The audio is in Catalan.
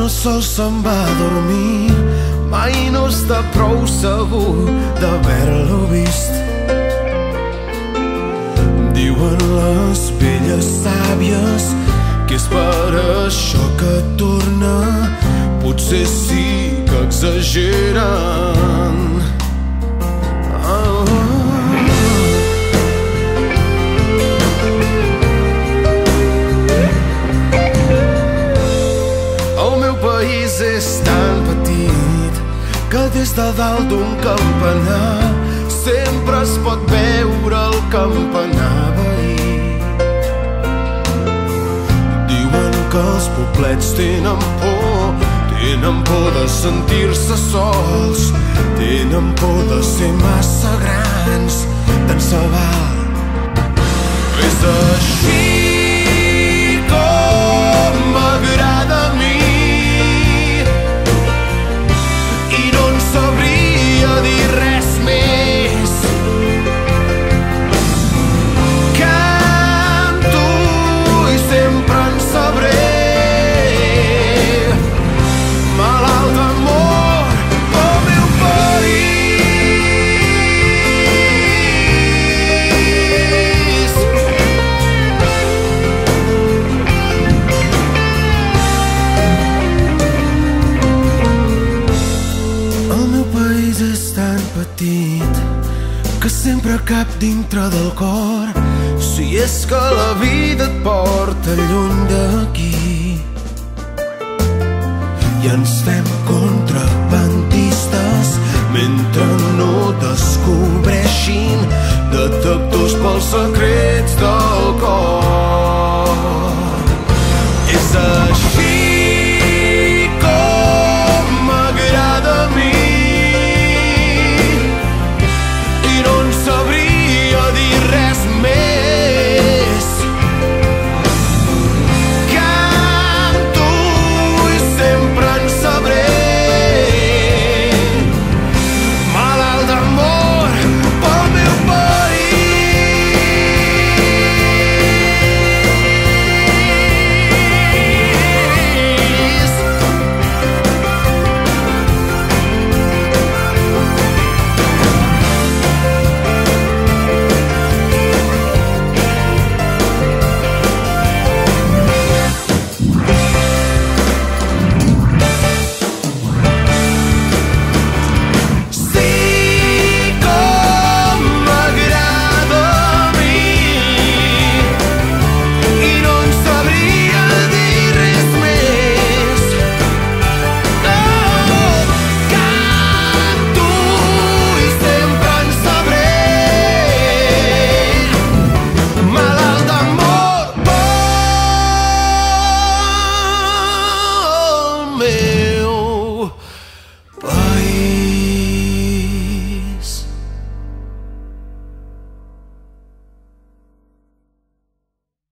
sol se'n va a dormir, mai no està prou segur d'haver-lo vist. Diuen les velles sàvies que és per això que torna, potser sí que exageren. El meu país és tan petit que des de dalt d'un campanar sempre es pot veure el campanar veí. Diuen que els poblets tenen por de sentir-se sols, tenen por de ser massa grans, tant se val. És així com m'agrada a mi i no en sabria dir res més. Canto i sempre en sabré, malalt d'amor pel meu país. El meu país és tan petit que sempre cap dintre del cor, si és que la vida et porta lluny d'aquí. I ens fem contrabandistes mentre no descobreixin detectors pel secret